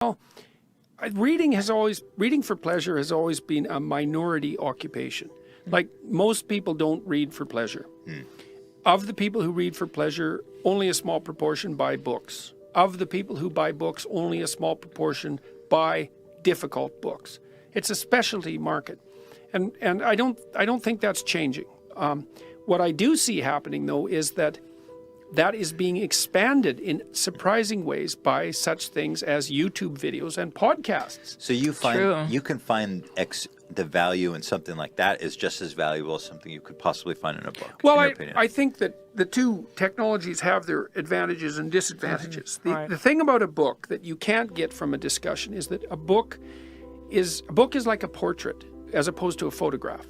Well, reading for pleasure has always been a minority occupation. Like, most people don't read for pleasure. Of the people who read for pleasure, only a small proportion buy books. Of the people who buy books, only a small proportion buy difficult books. It's a specialty market, and I don't think that's changing. What I do see happening, though, is that is being expanded in surprising ways by such things as YouTube videos and podcasts. So you can find the value in something like that is just as valuable as something you could possibly find in a book. Well, I think that the two technologies have their advantages and disadvantages. The thing about a book that you can't get from a discussion is that a book is like a portrait as opposed to a photograph.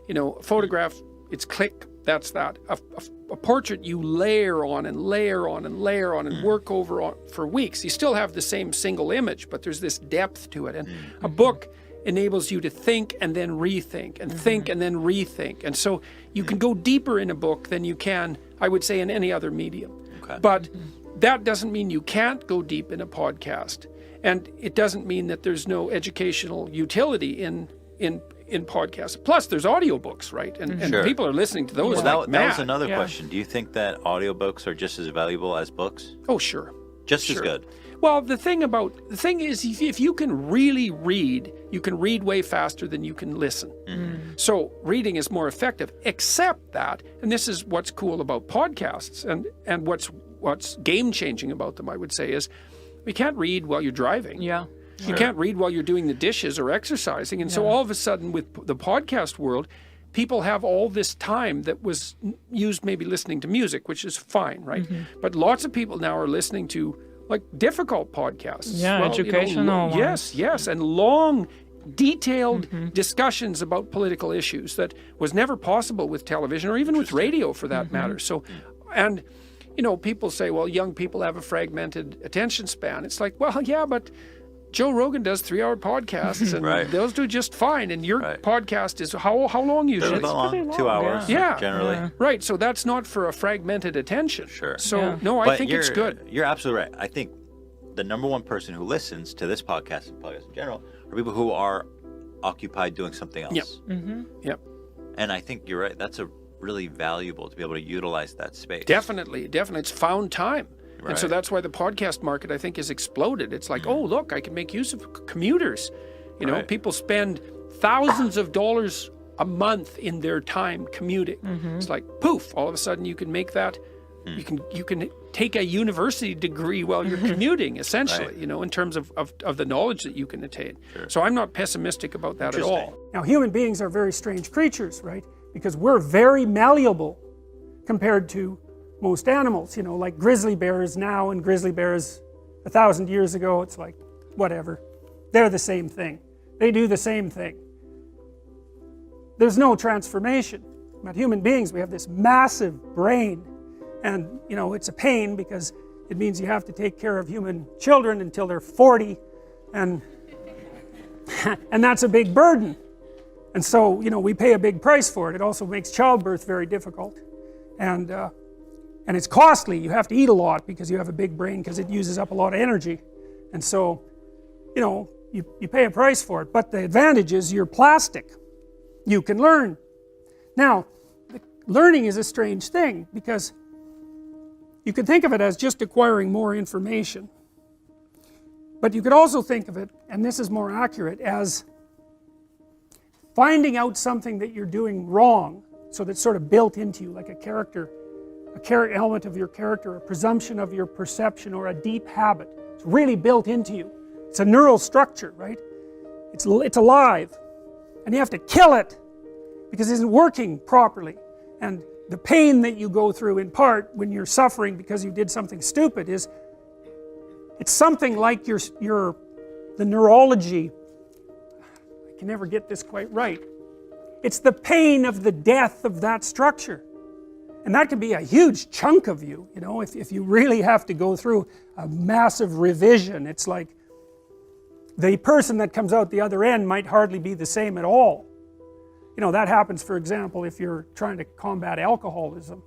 You know, a photograph, it's click, that's that. A portrait you layer on and layer on and layer on and work over for weeks. You still have the same single image, but there's this depth to it. And a book enables you to think and then rethink and think and then rethink. And so you can go deeper in a book than you can, I would say, in any other medium. Okay. But that doesn't mean you can't go deep in a podcast. And it doesn't mean that there's no educational utility in podcasts. Plus, there's audiobooks, right? And people are listeing to those like mad. That was another question. Do you think that audiobooks are just as valuable as books? Oh, sure. Just as good? Well, the thing is, if you can really read, you can read way faster than you can listen. So reading is more effective, except that, and this is what's cool about podcasts and what's game-changing about them, I would say, is we can't read while you're driving. Yeah. You can't read while you're doing the dishes or exercising. And so all of a sudden with the podcast world, people have all this time that was used maybe listening to music, which is fine, right? But lots of people now are listening to like difficult podcasts. Yeah, educational ones. Yes, and long, detailed discussions about political issues that was never possible with television or even with radio for that matter. So, and you know, people say, well, young people have a fragmented attention span. It's like, well, yeah, but Joe Rogan does 3-hour podcasts, and those do just fine. And your podcast is how long usually? It's pretty long, 2 hours, generally. Yeah. Right, so that's not for a fragmented attention. Sure. So, no, I think it's good. You're absolutely right. I think the number one person who listens to this podcast and podcasts in general are people who are occupied doing something else. Yep. And I think you're right. That's really valuable to be able to utilize that space. Definitely. It's found time. Right. And so that's why the podcast market, I think, has exploded. It's like, oh, look, I can make use of commuters. You know, people spend thousands of dollars a month in their time commuting. It's like, poof, all of a sudden you can make that. You can take a university degree while you're commuting, essentially, you know, in terms of the knowledge that you can attain. So I'm not pessimistic about that at all. Now, human beings are very strange creatures, right? Because we're very malleable compared to most animals, you know, like grizzly bears now and grizzly bears 1,000 years ago. It's like, whatever. They're the same thing. They do the same thing. There's no transformation. But human beings, we have this massive brain. And, you know, it's a pain because it means you have to take care of human children until they're 40. And, and that's a big burden. And so, you know, we pay a big price for it. It also makes childbirth very difficult. And it's costly. You have to eat a lot because you have a big brain because it uses up a lot of energy. And so, you know, you pay a price for it. But the advantage is you're plastic. You can learn. Now, learning is a strange thing because you could think of it as just acquiring more information. But you could also think of it, and this is more accurate, as finding out something that you're doing wrong, so that's sort of built into you, like a character element of your character, a presumption of your perception, or a deep habit. It's really built into you. It's a neural structure, right? It's alive. And you have to kill it because it isn't working properly. And the pain that you go through in part when you're suffering because you did something stupid it's something like the neurology. I can never get this quite right. It's the pain of the death of that structure. And that can be a huge chunk of you, you know, if you really have to go through a massive revision. It's like the person that comes out the other end might hardly be the same at all. You know, that happens, for example, if you're trying to combat alcoholism,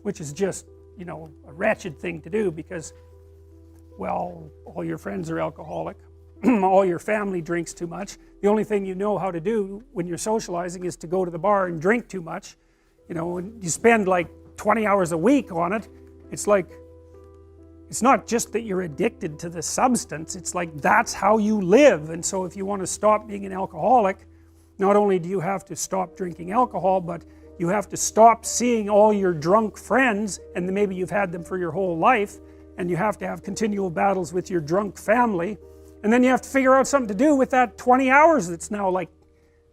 which is just, you know, a wretched thing to do because, well, all your friends are alcoholic. all your family drinks too much. The only thing you know how to do when you're socializing is to go to the bar and drink too much. You know, and you spend like 20 hours a week on it. It's like, it's not just that you're addicted to the substance, it's like that's how you live. And so if you want to stop being an alcoholic, not only do you have to stop drinking alcohol, but you have to stop seeing all your drunk friends, and maybe you've had them for your whole life, and you have to have continual battles with your drunk family, and then you have to figure out something to do with that 20 hours that's now like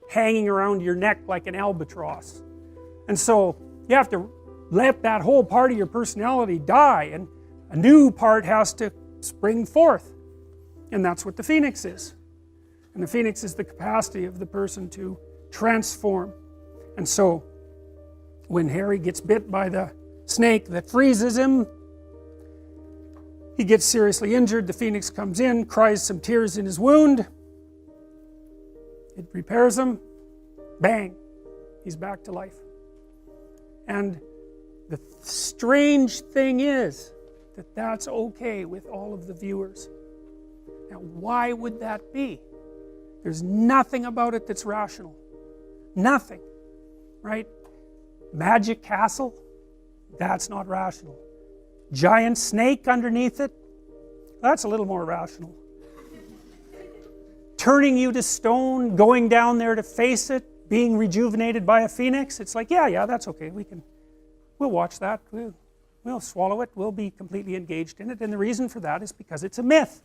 hanging around your neck like an albatross. And so you have to let that whole part of your personality die, and a new part has to spring forth. And that's what the phoenix is. And the phoenix is the capacity of the person to transform. And so when Harry gets bit by the snake that freezes him, he gets seriously injured. The phoenix comes in, cries some tears in his wound. It repairs him. Bang! He's back to life. And the strange thing is that that's okay with all of the viewers. Now, why would that be? There's nothing about it that's rational. Nothing. Right? Magic castle? That's not rational. Giant snake underneath it? That's a little more rational. Turning you to stone, going down there to face it, being rejuvenated by a phoenix? It's like, yeah, that's okay. We'll watch that. We'll swallow it. We'll be completely engaged in it. And the reason for that is because it's a myth.